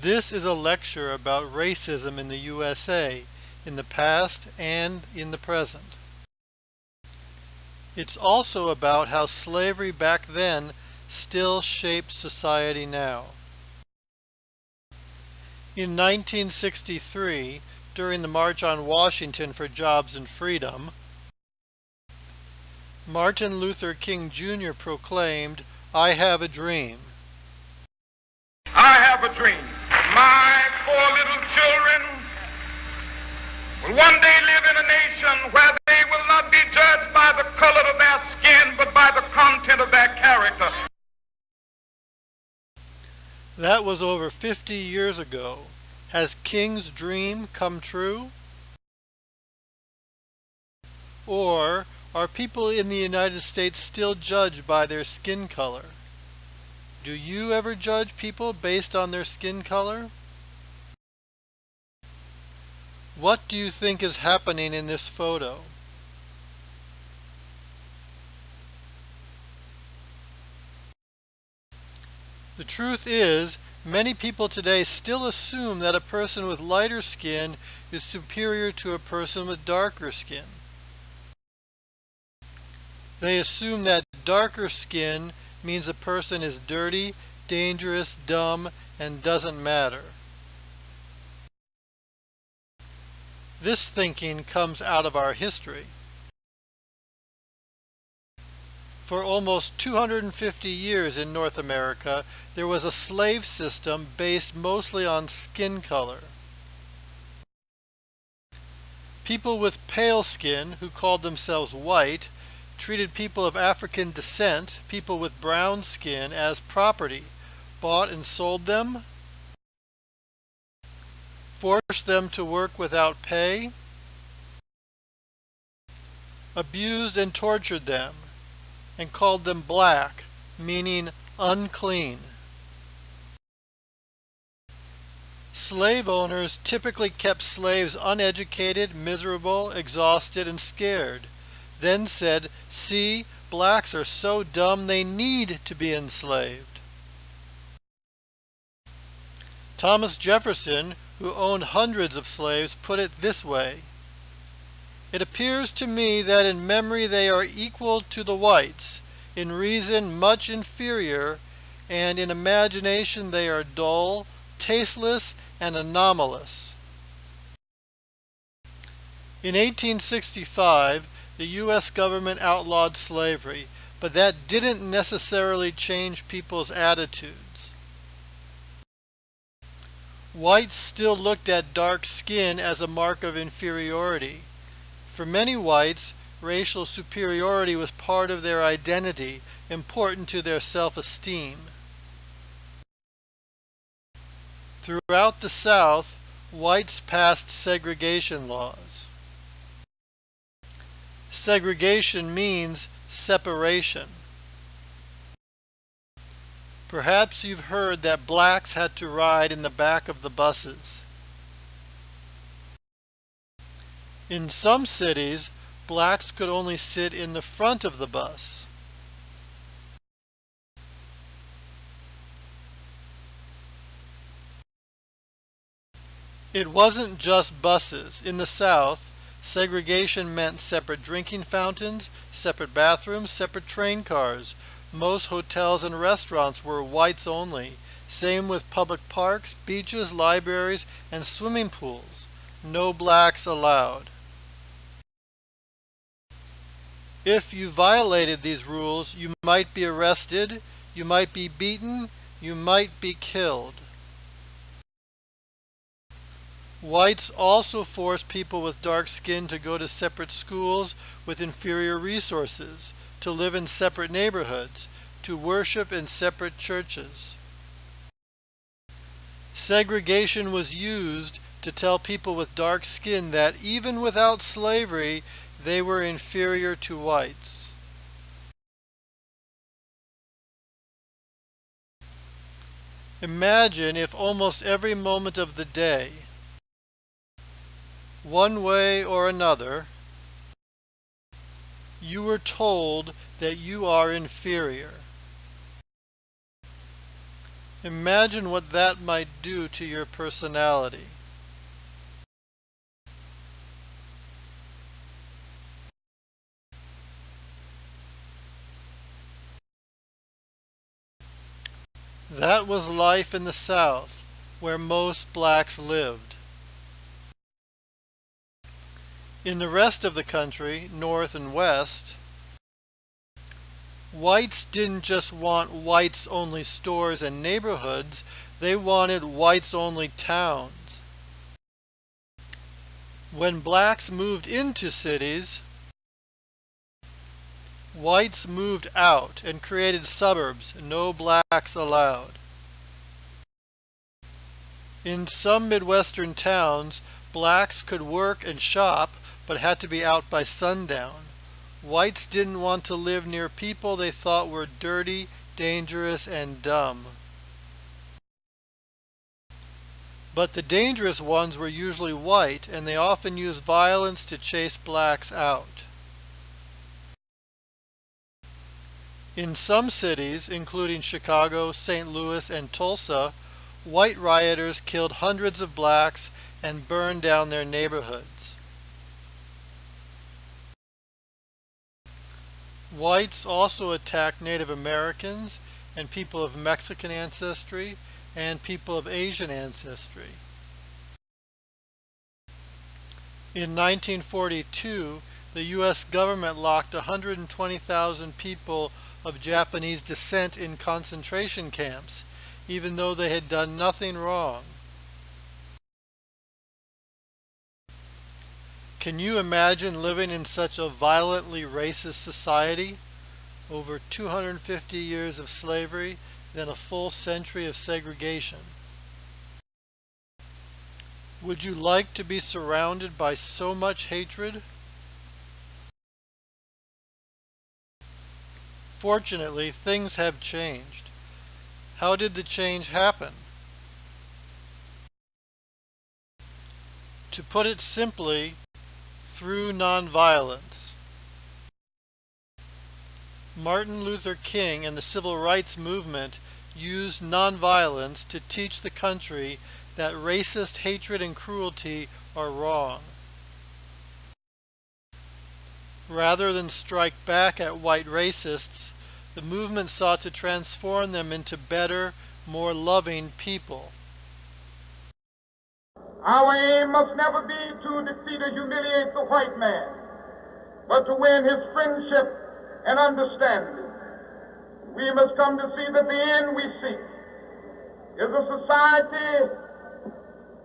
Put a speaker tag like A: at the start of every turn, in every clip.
A: This is a lecture about racism in the USA, in the past and in the present. It's also about how slavery back then still shapes society now. In 1963, during the March on Washington for Jobs and Freedom, Martin Luther King Jr. proclaimed, "I have a dream."
B: I have a dream. My poor little children will one day live in a nation where they will not be judged by the color of their skin, but by the content of their character.
A: That was over 50 years ago. Has King's dream come true? Or are people in the United States still judged by their skin color? Do you ever judge people based on their skin color? What do you think is happening in this photo? The truth is, many people today still assume that a person with lighter skin is superior to a person with darker skin. They assume that darker skin means a person is dirty, dangerous, dumb, and doesn't matter. This thinking comes out of our history. For almost 250 years in North America, there was a slave system based mostly on skin color. People with pale skin, who called themselves white, treated people of African descent, people with brown skin, as property, bought and sold them, forced them to work without pay, abused and tortured them, and called them black, meaning unclean. Slave owners typically kept slaves uneducated, miserable, exhausted, and scared, then said, "See, blacks are so dumb they need to be enslaved." Thomas Jefferson, who owned hundreds of slaves, put it this way: "It appears to me that in memory they are equal to the whites, in reason much inferior, and in imagination they are dull, tasteless, and anomalous." In 1865, the U.S. government outlawed slavery, but that didn't necessarily change people's attitudes. Whites still looked at dark skin as a mark of inferiority. For many whites, racial superiority was part of their identity, important to their self-esteem. Throughout the South, whites passed segregation laws. Segregation means separation. Perhaps you've heard that blacks had to ride in the back of the buses. In some cities, blacks could only sit in the front of the bus. It wasn't just buses. In the South, segregation meant separate drinking fountains, separate bathrooms, separate train cars. Most hotels and restaurants were whites only. Same with public parks, beaches, libraries, and swimming pools. No blacks allowed. If you violated these rules, you might be arrested, you might be beaten, you might be killed. Whites also forced people with dark skin to go to separate schools with inferior resources, to live in separate neighborhoods, to worship in separate churches. Segregation was used to tell people with dark skin that even without slavery, they were inferior to whites. Imagine if almost every moment of the day, one way or another, you were told that you are inferior. Imagine what that might do to your personality. That was life in the South, where most blacks lived. In the rest of the country, North and West, whites didn't just want whites-only stores and neighborhoods, they wanted whites-only towns. When blacks moved into cities, whites moved out and created suburbs, no blacks allowed. In some Midwestern towns, blacks could work and shop, but had to be out by sundown. Whites didn't want to live near people they thought were dirty, dangerous, and dumb. But the dangerous ones were usually white, and they often used violence to chase blacks out. In some cities, including Chicago, St. Louis, and Tulsa, white rioters killed hundreds of blacks and burned down their neighborhoods. Whites also attacked Native Americans and people of Mexican ancestry and people of Asian ancestry. In 1942, the U.S. government locked 120,000 people of Japanese descent in concentration camps, even though they had done nothing wrong. Can you imagine living in such a violently racist society? Over 250 years of slavery, then a full century of segregation. Would you like to be surrounded by so much hatred? Fortunately, things have changed. How did the change happen? To put it simply, through nonviolence. Martin Luther King and the Civil Rights Movement used nonviolence to teach the country that racist hatred and cruelty are wrong. Rather than strike back at white racists, the movement sought to transform them into better, more loving people.
B: Our aim must never be to defeat or humiliate the white man, but to win his friendship and understanding. We must come to see that the end we seek is a society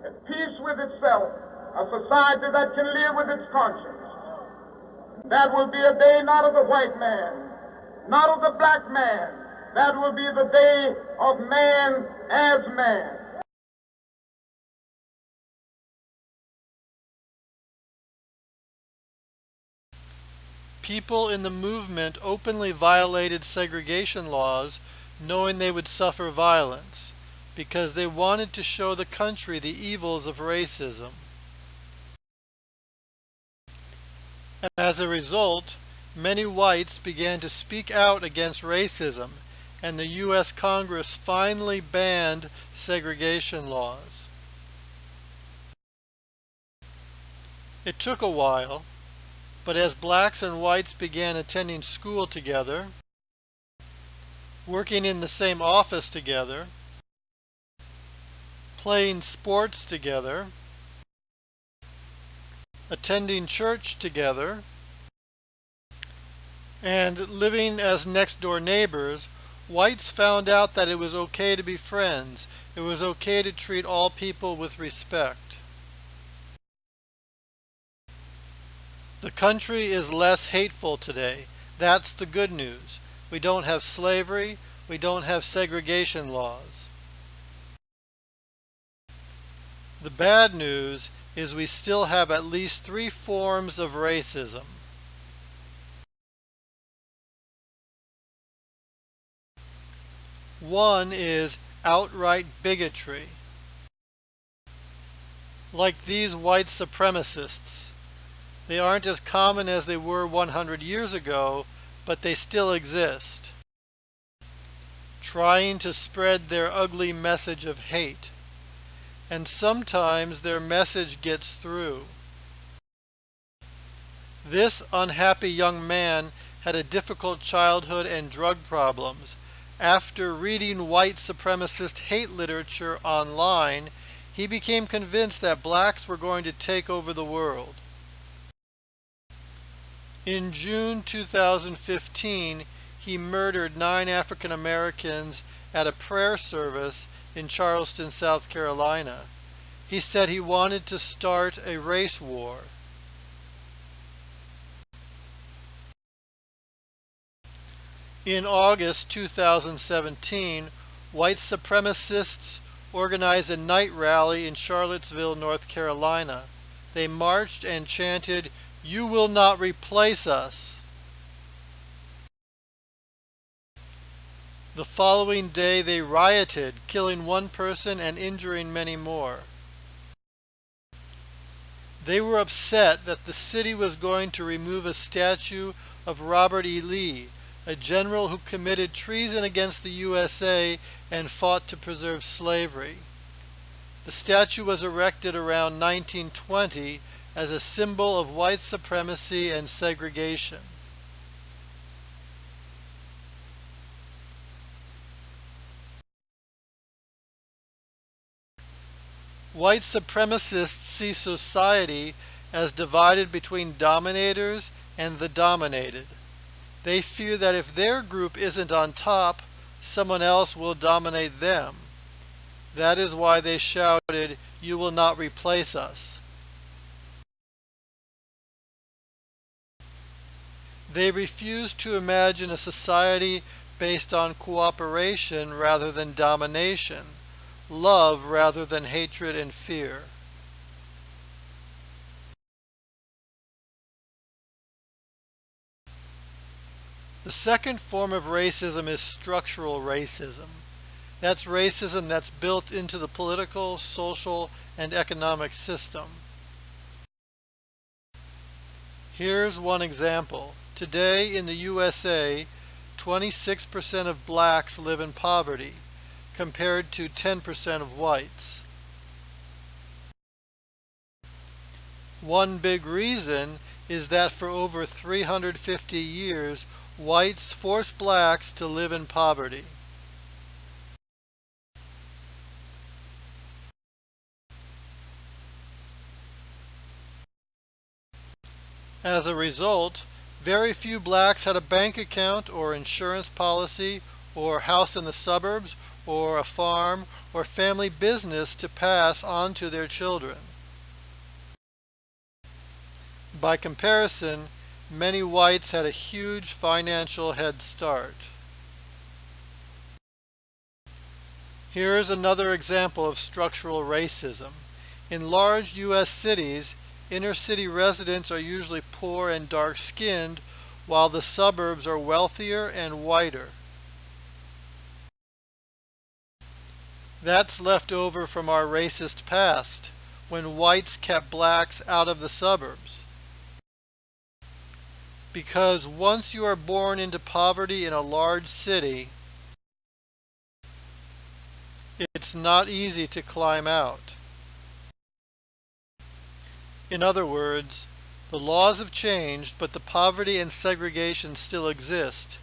B: at peace with itself, a society that can live with its conscience. That will be a day not of the white man, not of the black man. That will be the day of man as man.
A: People in the movement openly violated segregation laws, knowing they would suffer violence, because they wanted to show the country the evils of racism. As a result, many whites began to speak out against racism, and the U.S. Congress finally banned segregation laws. It took a while, but as blacks and whites began attending school together, working in the same office together, playing sports together, attending church together, and living as next-door neighbors, whites found out that it was okay to be friends. It was okay to treat all people with respect. The country is less hateful today. That's the good news. We don't have slavery. We don't have segregation laws. The bad news is we still have at least 3 forms of racism. One is outright bigotry, like these white supremacists. They aren't as common as they were 100 years ago, but they still exist. trying to spread their ugly message of hate. And sometimes their message gets through. This unhappy young man had a difficult childhood and drug problems. After reading white supremacist hate literature online, he became convinced that blacks were going to take over the world. In June 2015, he murdered 9 African Americans at a prayer service in Charleston, South Carolina. He said he wanted to start a race war. In August 2017, white supremacists organized a night rally in Charlottesville, North Carolina. They marched and chanted, "You will not replace us." The following day they rioted, killing 1 person and injuring many more. They were upset that the city was going to remove a statue of Robert E. Lee, a general who committed treason against the USA and fought to preserve slavery. The statue was erected around 1920 as a symbol of white supremacy and segregation. White supremacists see society as divided between dominators and the dominated. They fear that if their group isn't on top, someone else will dominate them. That is why they shouted, "You will not replace us." They refuse to imagine a society based on cooperation rather than domination, love rather than hatred and fear. The second form of racism is structural racism. That's racism that's built into the political, social, and economic system. Here's one example. Today in the USA, 26% of blacks live in poverty, compared to 10% of whites. One big reason is that for over 350 years, whites forced blacks to live in poverty. As a result, very few blacks had a bank account or insurance policy or house in the suburbs or a farm or family business to pass on to their children. By comparison, many whites had a huge financial head start. Here is another example of structural racism. In large U.S. cities, inner-city residents are usually poor and dark-skinned, while the suburbs are wealthier and whiter. That's left over from our racist past, when whites kept blacks out of the suburbs. Because once you are born into poverty in a large city, it's not easy to climb out. In other words, the laws have changed, but the poverty and segregation still exist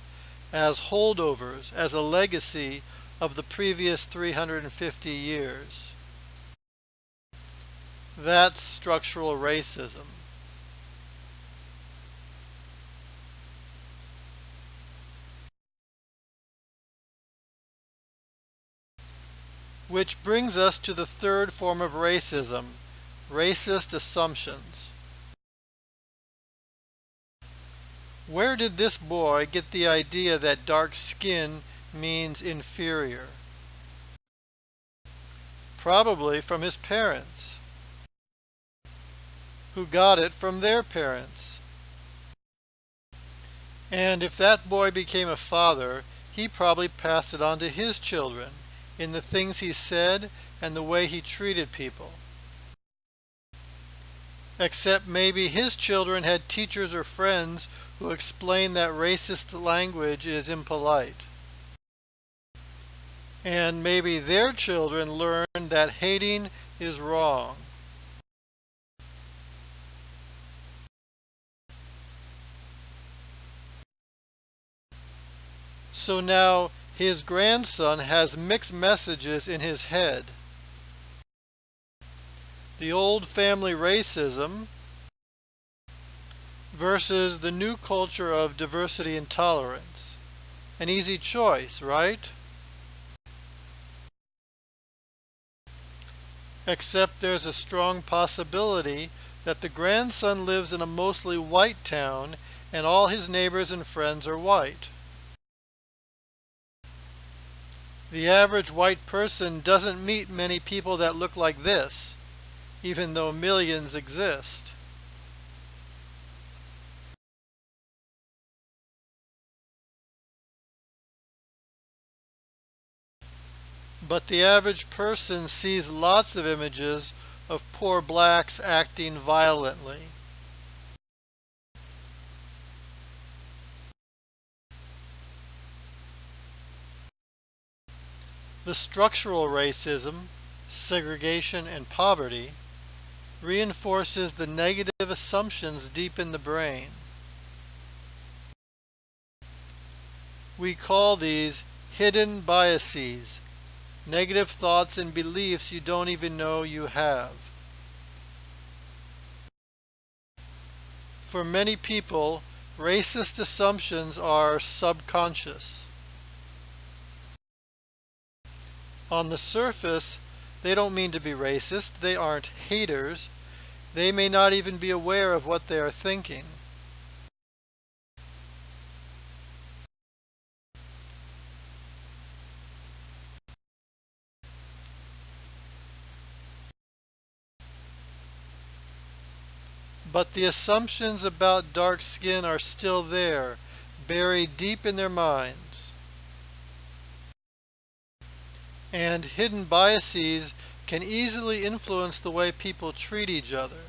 A: as holdovers, as a legacy of the previous 350 years. That's structural racism. Which brings us to the third form of racism, racist assumptions. Where did this boy get the idea that dark skin means inferior? Probably from his parents, who got it from their parents. And if that boy became a father, he probably passed it on to his children in the things he said and the way he treated people. Except maybe his children had teachers or friends who explained that racist language is impolite. and maybe their children learn that hating is wrong. So now his grandson has mixed messages in his head. The old family racism versus the new culture of diversity and tolerance. An easy choice, right? Except there's a strong possibility that the grandson lives in a mostly white town and all his neighbors and friends are white. The average white person doesn't meet many people that look like this, even though millions exist. But the average person sees lots of images of poor blacks acting violently. The structural racism, segregation, and poverty reinforces the negative assumptions deep in the brain. We call these hidden biases, negative thoughts and beliefs you don't even know you have. For many people, racist assumptions are subconscious. On the surface, they don't mean to be racist. They aren't haters. They may not even be aware of what they are thinking. But the assumptions about dark skin are still there, buried deep in their minds. And hidden biases can easily influence the way people treat each other.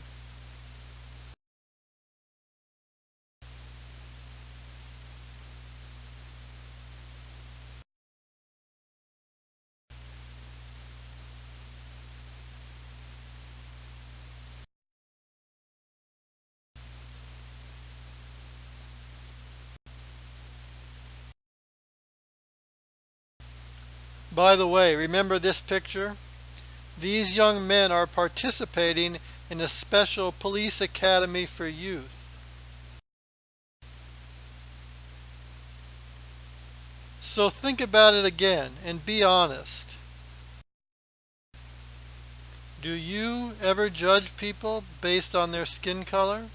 A: By the way, remember this picture? These young men are participating in a special police academy for youth. So think about it again and be honest. Do you ever judge people based on their skin color?